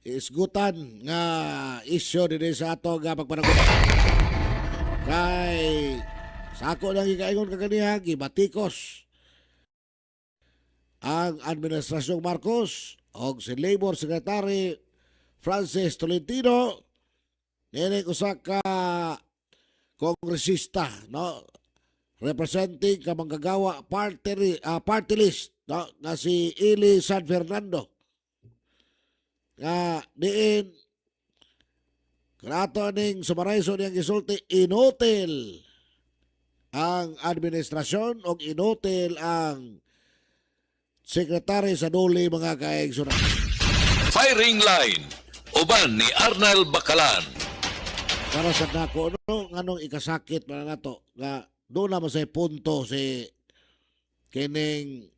isgutan nga isyo din sa ato nga pagpanagutan. Kay sa ako lang ikaingon kaganiha, gibatikos ang Administrasyong Marcos o si Labor Secretary Francis Tolentino nini usa ka kongresista, no, representing ka manggagawa party list, no, nga si Ili San Fernando nga diin kanato ning sumarayso niyang gisulti inotel ang administrasyon o inotel ang sekretary sa duli mga kaigsunan. Firing line uban ni Arnel Bacalan. Para sa nako no nganong ikasakit man nato nga doon naman sa punto si kining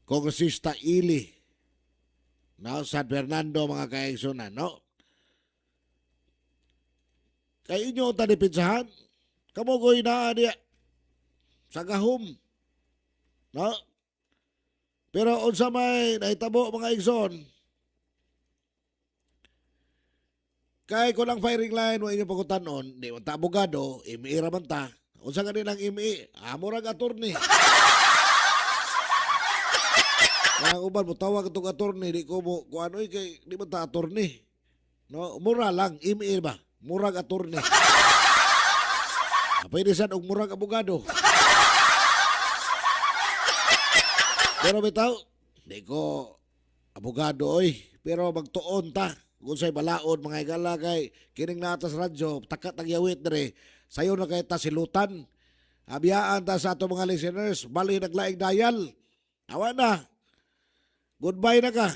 kongresista Ili, no, San Fernando mga kaigsunan, no. Kay inyo tanipinsahan kamugoy na diya sa gahom, no. Pero unsa may nahitabo mga igsoon, kay ko lang firing line mo inyo pagkutanon, di man ta abogado, imi ra man ta. Unsa nga nilang imi, murag attorney. Kaya uban mo tawag itong attorney, di ko mo, kung ano kay, di man ta attorney. No, mura lang, imi ba? Murag attorney. Pwede saan og murag abogado. Pero bitaw, di ko abogado oy, pero magtuon ta kung sa'y balaod mga igala kay kining natas radyo, takat ang yawit dire, sayo na kay ta silutan. Abiyaan ta sa ato mga listeners, bali naglaing dial. Awa na. Goodbye na ka.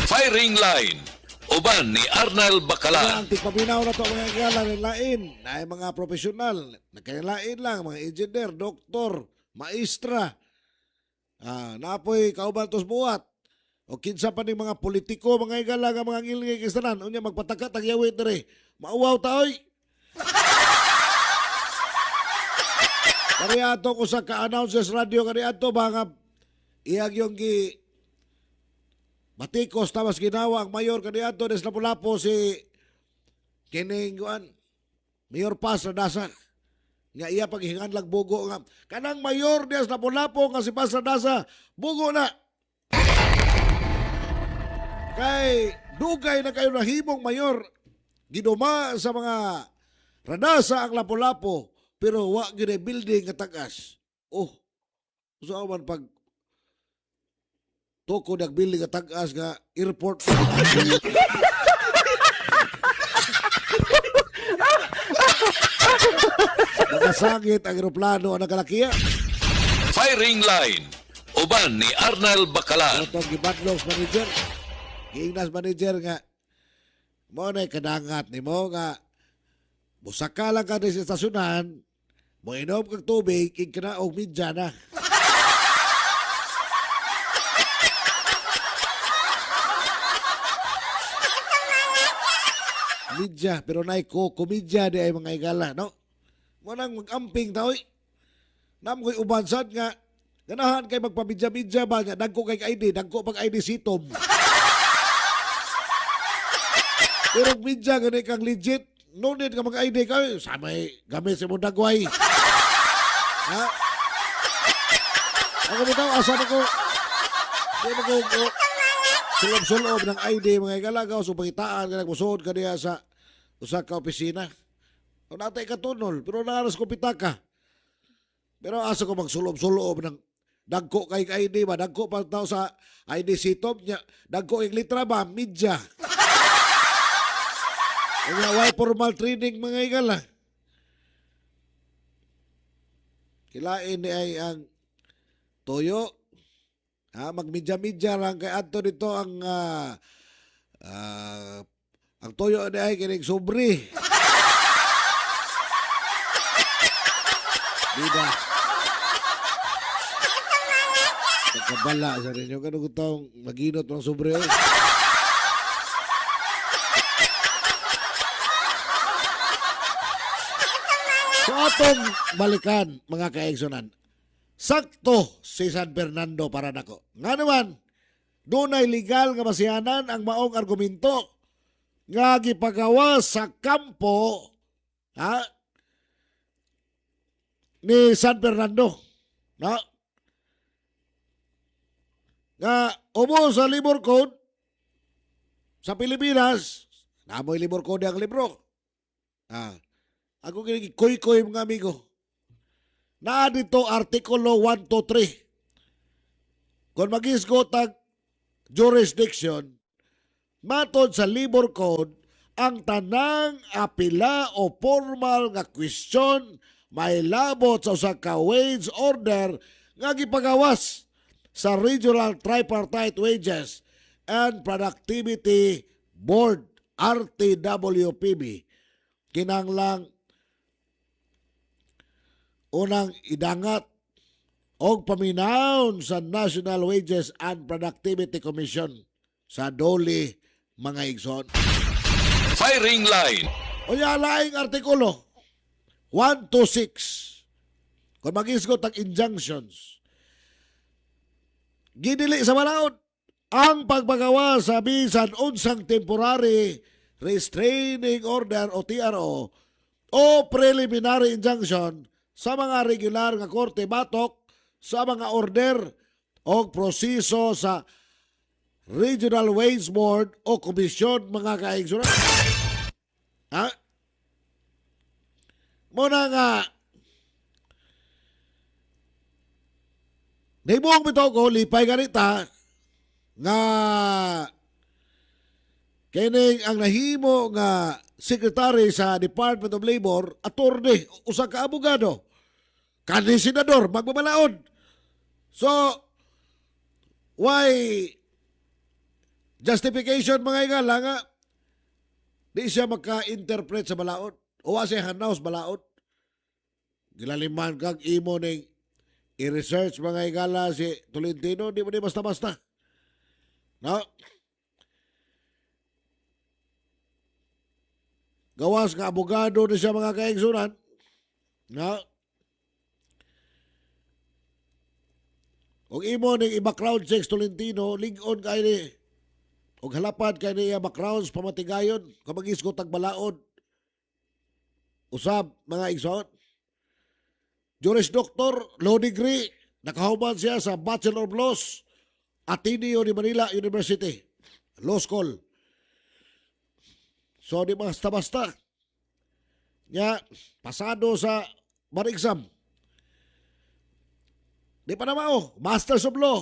Firing line uban ni Arnel Bacalan. Ang tigpaminaw na to mga igala lain na mga profesional, nagkanilain lang, mga engineer, doktor, maestra. Napoy kauban tos buhat. O kinsa pa ning mga politiko, mga igala nga mga ngilingay kistanan, unya magpatakat ang yawit dire. Mauwaw ta oy. Kariato ko sa ka-announcers radio kariato mga iyag yung batikos tawas ginawa ang mayor kaniato des Lapu-Lapu si kining Mayor Paz Radasa. Nga iya paghingan lag bugo nga kanang mayor des Lapu-Lapu nga si Paz Radasa bugo na. Kay dugay na kayo nahimong mayor giduma sa mga Radasa ang Lapu-Lapu pero wa gid building nga tagas. Oh, so man pag toko nagbuilding nga tagas nga airport. Nakasangit ang aeroplano ang nakalakiya. Firing line uban ni Arnel Bacalan. Itong gibadlogs manager, giingnas manager nga mo na kadangat ni mo nga busaka lang ka sa estasyonan, mo inom kag tubig, ikna og midya na. Midya, pero naay ko komedya di ay mga igala, no? Mo nang mag-amping taoy. Nam ko'y ubansad nga ganahan kay magpamidya-midya ba nga dagko kay ID, dagko pag ID sitom. Pero midya gani kang legit, no need ka mag-ID ka, samay gamit sa mong dagway. Ha? Ako bitaw, asan ako? Di mo ko sulob-sulob ng ID mga igalagaw, so pangitaan ka nagmusuod ka niya sa usa ka opisina. O natay ka tunol, pero naras ko pitaka. Pero asa ko magsulob-sulob ng dagko kay ID ba? Dagko pa tao sa ID sitop niya. Dagko yung litra ba? Midya. Why formal training mga igala? Kilain ni ay ang toyo. Magmidya-midya lang kay adto dito ang toyo ni ay kining sobri. Bida. Pagkabala sa rinyo. Kanong taong maginot ng sobre. So atong balikan mga kaigsunan. Sakto si San Fernando para nako. Nga naman, dunay legal nga basihanan ang maong argumento nga gipagawas sa kampo ni San Fernando. Na? Nga umo sa Labor Code sa Pilipinas, namoy Labor Code ang libro. Ako kinigikoy-koy mga amigo. Na dito Artikulo 1 to 3. Kung mag-isgot ang jurisdiction, matod sa Labor Code, ang tanang apila o formal nga question may labot sa usa ka wage order nga gipagawas sa Regional Tripartite Wages and Productivity Board, RTWPB. Kinanglang unang idangat og paminawon sa National Wages and Productivity Commission sa Doli, mga igsoon. Firing line. O laing artikulo 1 to 6. Kung mag-isgot ang injunctions, gidili sa balaod ang pagpagawa sa bisan unsang temporary restraining order o TRO o preliminary injunction sa mga regular nga korte batok sa mga order o proseso sa Regional Wage Board o komisyon, mga kaigsunan. Muna nga naibuong bito ko lipay ganita nga kining ang nahimo nga secretary sa Department of Labor, attorney, usa ka abogado, kanhi senador, magbabalaod. So, why justification mga igala nga di siya maka-interpret sa balaod o wa siya hanaw sa balaod? Gilaliman kag imo ning i-research mga igala si Tolentino, di mo di basta-basta. No? Gawas nga abogado na siya mga kaigsunan. No? Og imo ning i-background checks Tolentino, lig-on kay ni og halapad kay niya backgrounds pamatigayon kamag-isgot tag balaod. Usab mga igsoon. Juris Doctor, law degree, nakahuman siya sa Bachelor of Laws, Ateneo de Manila University, Law School. So di basta-basta. Nya, pasado sa bar exam. Di pa namao, Masters of Law,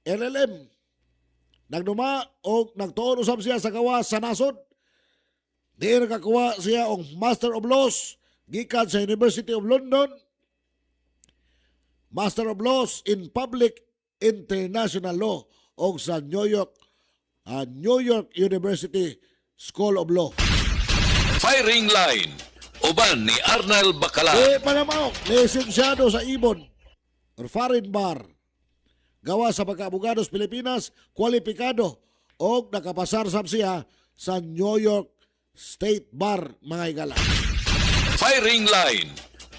LLM. Nagduma o nagtuon usab siya sa gawas sa nasod. Di nakakuha siya og Master of Laws gikan sa University of London, Master of Laws in Public International Law o sa New York University School of Law. Firing line. Uban ni Arnel Bacalan. Panamaw, lisensyado sa Ibon or Foreign Bar. Gawa sa pagkaabogados Pilipinas, kwalipikado o nakapasar sab siya sa New York State Bar, mga igala. Firing line.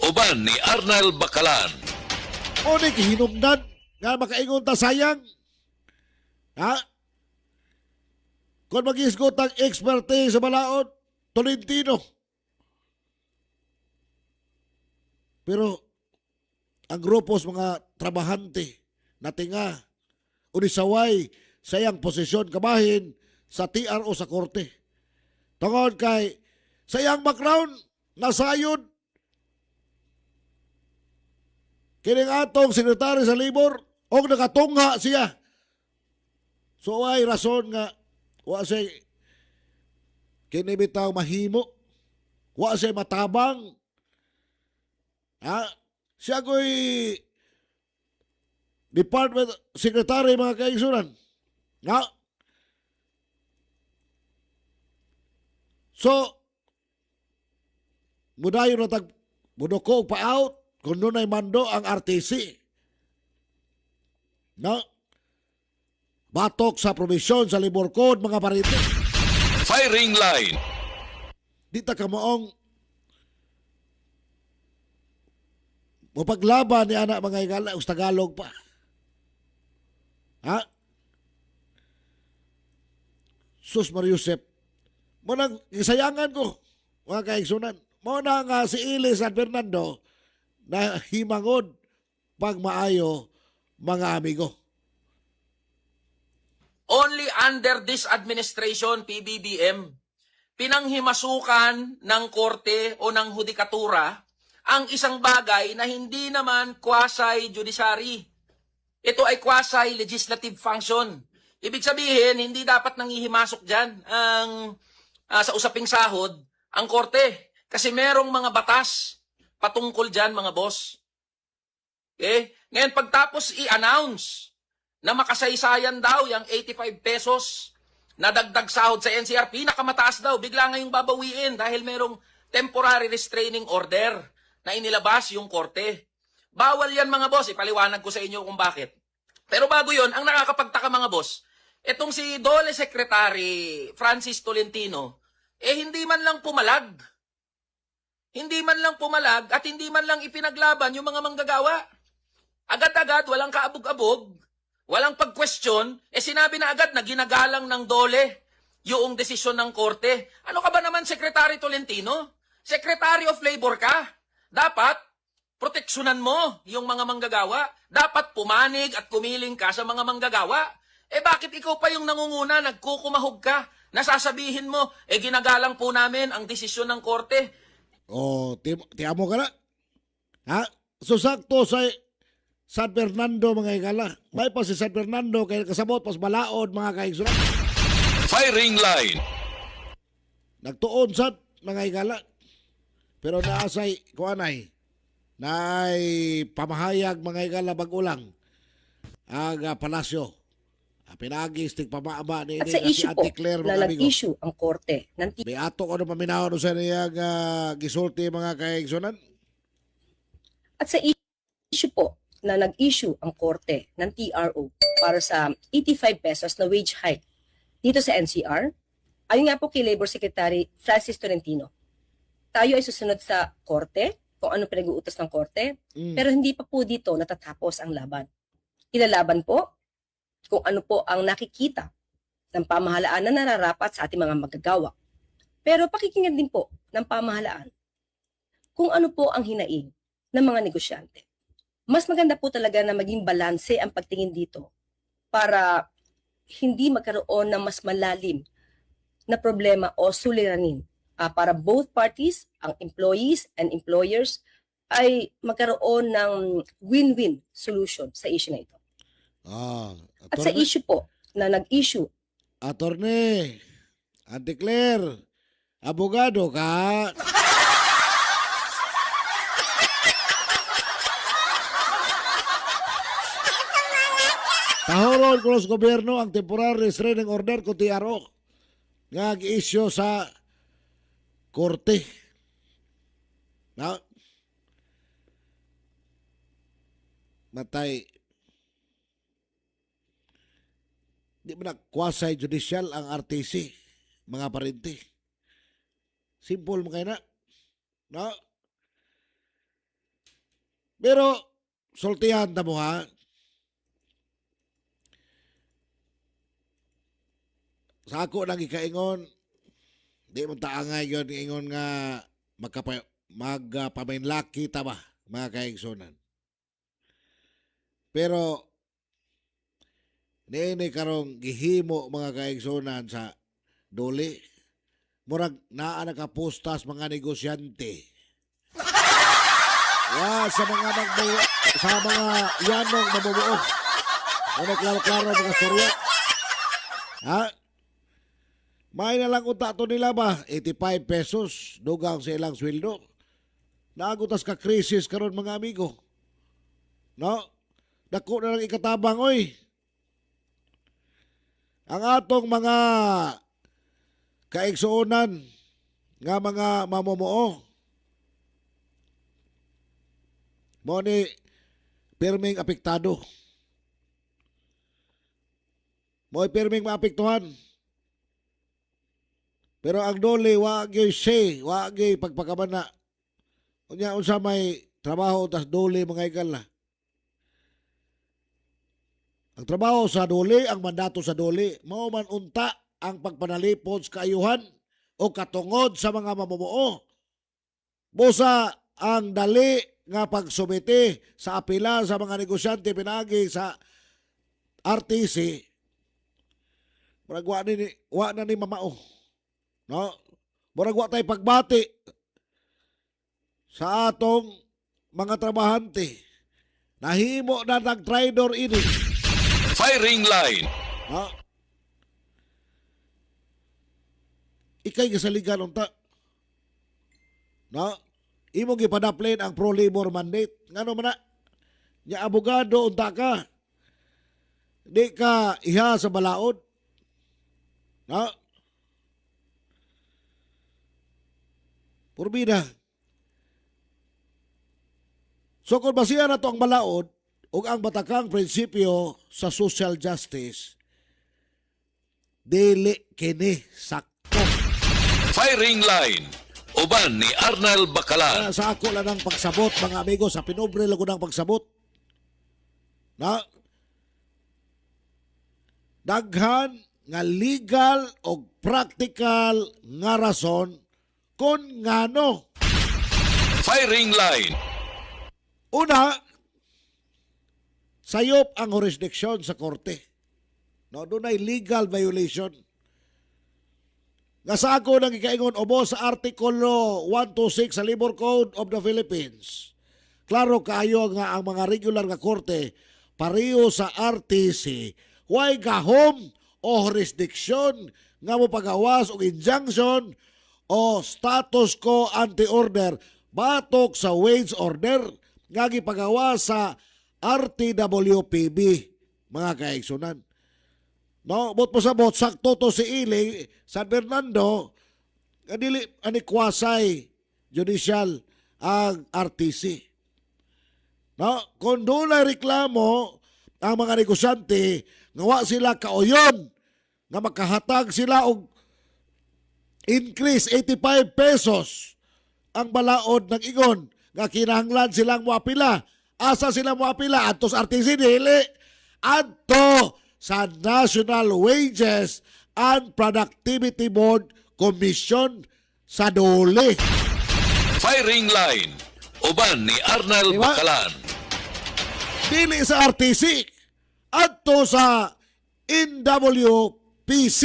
Uban ni Arnel Bacalan. O ni hinungdan nga makaingon ta sayang. Kung mag-isgot ang expertise sa balaod, Tolentino. Pero ang grupos mga trabahante natinga unisaway sayang posisyon kabahin sa TRO sa korte. Tungod kay sayang background nasayod kining atong sekretary sa Labor og nakatungha siya. So ay rason nga wa say kini bitaw mahimo, wa say matabang. Siya ko'y Department Secretary, mga kaigsunan. So, mudayo na mudoko pa-out kung doon ay mando ang RTC. Batok sa provision sa Labor Code, mga parito. Firing line. Di ta ka maong mapaglaban ni anak mga igala, Tagalog pa. Sus Mariusep. Mo nang gisayangan ko, mga kaigsunan. Mo na nga si Ili San Fernando na himangod pag maayo mga amigo. Only under this administration, PBBM, pinanghimasukan ng korte o ng hudikatura ang isang bagay na hindi naman quasi-judiciary. Ito ay quasi-legislative function. Ibig sabihin, hindi dapat nangihimasok dyan sa usaping sahod ang korte. Kasi merong mga batas patungkol dyan, mga boss. Okay? Ngayon, pagtapos i-announce na makasaysayan daw yung 85 pesos na dagdag sahod sa NCR, pinakamataas daw, bigla ngayong babawiin dahil merong temporary restraining order na inilabas yung korte. Bawal yan, mga boss. Ipaliwanag ko sa inyo kung bakit. Pero bago yon, ang nakakapagtaka, mga boss, itong si Dole Secretary Francis Tolentino, hindi man lang pumalag. Hindi man lang pumalag at hindi man lang ipinaglaban yung mga manggagawa. Agad-agad, walang kaabog-abog, walang pag-question, sinabi na agad na ginagalang ng Dole yung desisyon ng korte. Ano ka ba naman, Secretary Tolentino? Secretary of Labor ka. Dapat, proteksyonan mo yung mga manggagawa. Dapat pumanig at kumiling ka sa mga manggagawa. Bakit ikaw pa yung nangunguna, nagkukumahog ka, nasasabihin mo, ginagalang po namin ang desisyon ng korte. O, tiamo ka na. Ha? So, sakto sa San Fernando, mga igala. May pa si San Fernando, kaya kasabot, pas balaod, mga kaigsunan. Firing line. Nagtuon sa mga igala. Pero naasay, kuanay, naay pamahayag mga igala bagulang ang palasyo. Pinagis, tigpamaaba ni At sa si issue po Ate Claire, na mga amigo. nag-issue ang korte ng May ato ko na paminaw sa niyang gisulti mga kaigsunan. At sa issue po na nag-issue ang korte ng TRO para sa 85 pesos na wage hike dito sa NCR, ayon nga po kay Labor Secretary Francis Tolentino, tayo ay susunod sa korte kung ano pinag-uutos ng korte, pero hindi pa po dito natatapos ang laban. Ilalaban po kung ano po ang nakikita ng pamahalaan na nararapat sa ating mga magagawa. Pero pakikinggan din po ng pamahalaan kung ano po ang hinaing ng mga negosyante. Mas maganda po talaga na maging balanse ang pagtingin dito para hindi magkaroon ng mas malalim na problema o suliranin para both parties, ang employees and employers, ay magkaroon ng win-win solution sa issue na ito. At sa issue po na nag-issue, Attorney, Ate Claire, abogado ka. Tahoron ko sa gobyerno ang temporary restraining order ko TRO nga gi-issue sa korte. Na matay di ba na quasi-judicial ang RTC, mga parente. Simple mo kayo na. No? Pero, sultihan ta mo ha. Sa ako nang ikaingon, di mo taangay yun, ingon nga magpamainlaki ta ba, mga kaigsunan. Pero, niini karong gihimo mga kaigsunan sa Dole, murag naa nakapostas mga negosyante. Sa mga yanong mabubuo. Ano klaro-klaro mga storya. Ha? May na lang unta to nila ba? 85 pesos dugang sa ilang sweldo. Naagutas ka krisis karon mga amigo. No? Dako na lang ikatabang oy. Ang atong mga kaigsuonan nga mga mamumuo mo ni pirming apektado. Mo pirming maapektuhan. Pero ang Dole wa gyud say, wa gyud pagpakabana. Unya unsa may trabaho tas Dole mga igala. Ang trabaho sa Dole, ang mandato sa Dole, mao man unta ang pagpanalipod sa kaayuhan o katungod sa mga mamumuo. Busa ang dali nga pagsumite sa apila sa mga negosyante pinagi sa RTC. Murag wa na ni mamao. No? Murag wa tay pagbati sa atong mga trabahante. Nahimo na nag-trader ini. Firing line. Ha? Ikay kasaligan unta. No? Imo gipadaplin ang pro-labor mandate. Ngano man na? Nya abogado unta ka. Di ka iha sa balaod. No? Purbida. So kung basiya na to ang balaod ug ang batakang prinsipyo sa social justice, dili kini sakto. Firing line. Uban ni Arnel Bacalan. Kaya sa ako lang ang pagsabot, mga amigo, sa pinobre lang ko ng pagsabot. Na? Daghan nga legal o practical nga rason kung ngano. Firing line. Una, sayop ang jurisdiction sa korte. No, doon ay legal violation. Nga sa ako nang ikaingon obo sa Artikulo 126 sa Labor Code of the Philippines. Klaro kayo nga ang mga regular nga korte pareho sa RTC way gahom o jurisdiction nga mo pagawas og injunction o status quo ante-order batok sa wage order nga gipagawas sa RTWPB, mga kaigsunan. No, bot po sa bot, sakto to si Ili, San Fernando, dili ani quasi judicial ang RTC. No, kung doon ay reklamo ang mga negosyante, ngawa sila kaoyon, nga makahatag sila og increase 85 pesos ang balaod ng ingon, nga kinahanglan silang muapila. Asa sila muapila? Adto sa RTC, dili. Adto sa National Wages and Productivity Board Commission sa dole. Firing line. Uban ni Arnel Diba? Bacalan. Dili sa RTC. Adto sa NWPC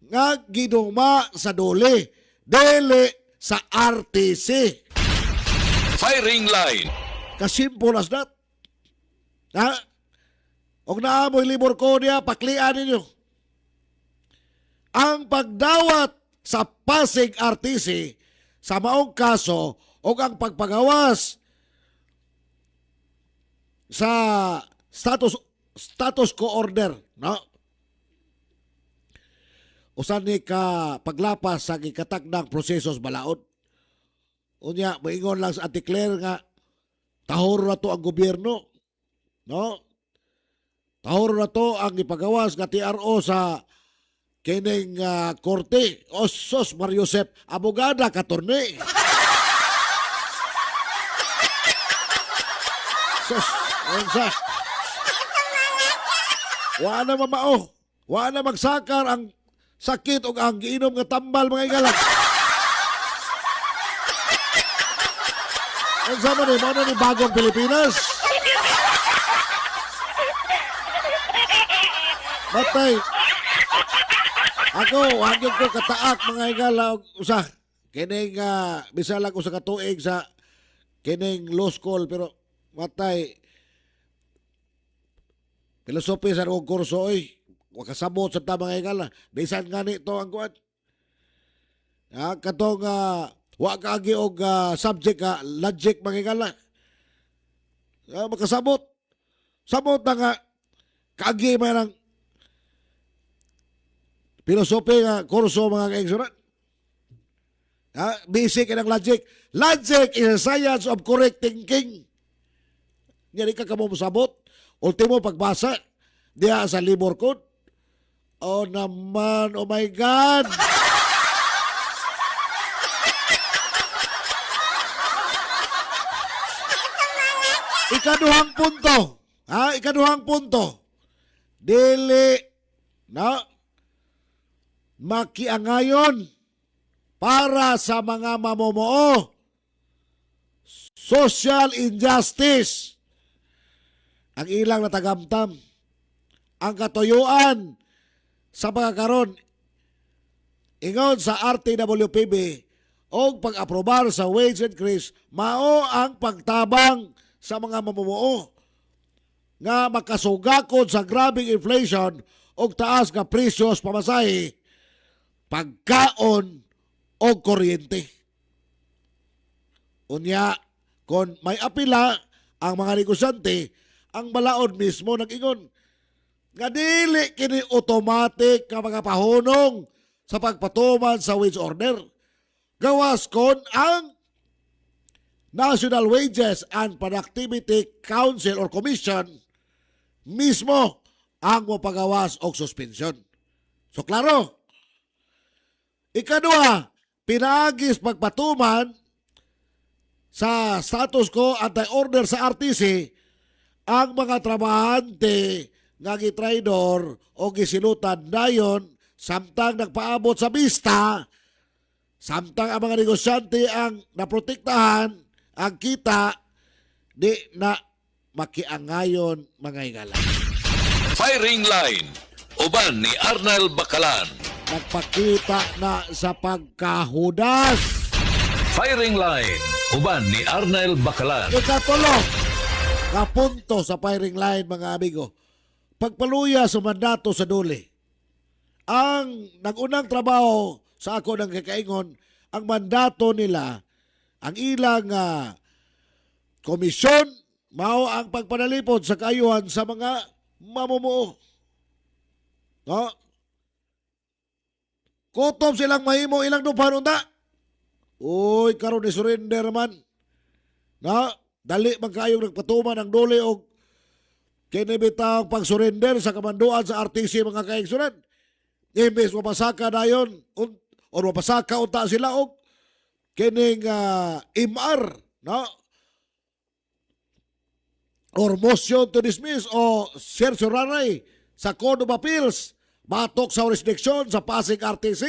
nga giduma sa dole. Dili sa RTC. Firing line. Kasimple as that. Ha? Og naamoy libor ko niya, paklian ninyo. Ang pagdawat sa Pasig RTC sa maong kaso o ang pagpagawas sa status quo order, no? Usan ni ka paglapas sa gikatakdang prosesos balaod. Unya, maingon lang sa Ate Claire nga tahor na to ang gobyerno, no? Tahor na to ang ipagawas nga TRO sa kining korte. Osos Mariusep, abogada katorne. Sos, unsa? Wa na mamao. Wa na magsakar ang sakit o ang giinom nga tambal mga igalang. Unsa man ni, mao ni bagong Pilipinas. Batay. Ako, wag yun ko kataak mga igala usa. Kining bisalag ko sa katuig sa kining law school pero matay filosofi sa kong kurso oy. Wa kasabot sa ta mga igala. Bisan gani to ang kuan. Katong wa kaagi og subject logic mga igala. Makasabot. Sabot na nga kaagi man ang filosofi nga kurso mga kaigsunan. Basic ng logic. Logic is a science of correct thinking. Nga ka mo masabot. Ultimo pagbasa diya sa labor code. Oh naman, oh my God. Ikaduhang punto. Ikaduhang punto. Dili na makiangayon para sa mga mamumuo. Social injustice ang ilang natagamtam. Ang katuyuan sa pagkakaroon ingon sa RTWPB o pag-aprobar sa wage increase mao ang pagtabang sa mga mamumuo nga makasugakod sa grabing inflation o taas nga presyos pamasahe, pagkaon o kuryente. Unya, kung may apila ang mga negosyante, ang balaod mismo nag-ingon nga dili kini automatic nga mga pahunong sa pagpatuman sa wage order. Gawas kon ang National Wages and Productivity Council or Commission mismo ang mapagawas o suspensyon. So klaro. Ikaduha, pinagis pagpatuman sa status quo anti-order sa RTC ang mga trabahante nga gitraidor o gisilutan dayon samtang nagpaabot sa bista, samtang ang mga negosyante ang naprotektahan ang kita, di na makiangayon mga higala. Firing line. Uban ni Arnel Bakalan. Nagpakita na sa pagkahudas. Firing line. Uban ni Arnel Bakalan. Ikatulo, kapunto sa firing line mga amigo. Pagpaluya sa mandato sa duli. Ang nagunang trabaho sa ako ng kakaingon, ang mandato nila, ang ilang komisyon, mao ang pagpanalipod sa kaayuhan sa mga mamumuo. No? Kutom silang mahimo ilang dupan unta. Uy, karon ni surrender man. Na, dali man kayong nagpatuman ang dole og kinibitang pag-surrender sa kamanduan sa RTC mga kaigsunan. Imbes mapasaka na yun, o mapasaka unta sila og kining MR, no? Or motion to dismiss o certiorari sa Court of Appeals, batok sa jurisdiction sa Pasig RTC.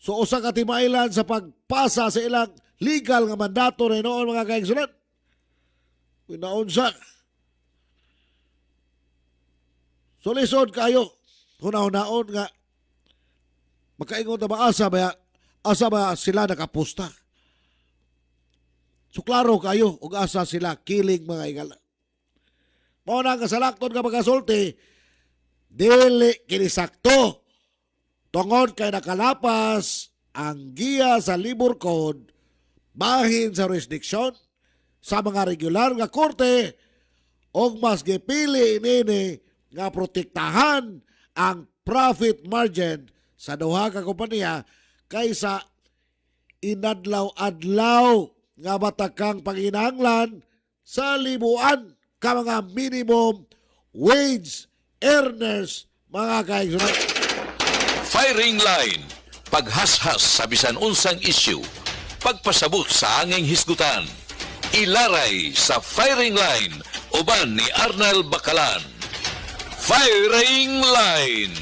So usa ka timailan sa pagpasa sa ilang legal nga mandato na noon mga kaigsunan. Pinaunsa. So lisod kayo. Hunaon nga makaingon na ba asa ba sila nakapusta. So klaro kayo ug asa sila kiling mga igala. Mao na nga salakton nga pagkasulti dili kini sakto tungod kay nakalapas ang giya sa Labor Code bahin sa jurisdiction sa mga regular nga korte og mas gipili nini nga protektahan ang profit margin sa duha ka kompanya kaysa inadlaw-adlaw nga batakang panginahanglan sa libuan ka mga minimum wage earners mga kaigsunan. Firing line. Paghashas sa bisan unsang issue. Pagpasabot sa anging hisgutan. Ilaray sa firing line. Uban ni Arnel Bakalan. Firing line.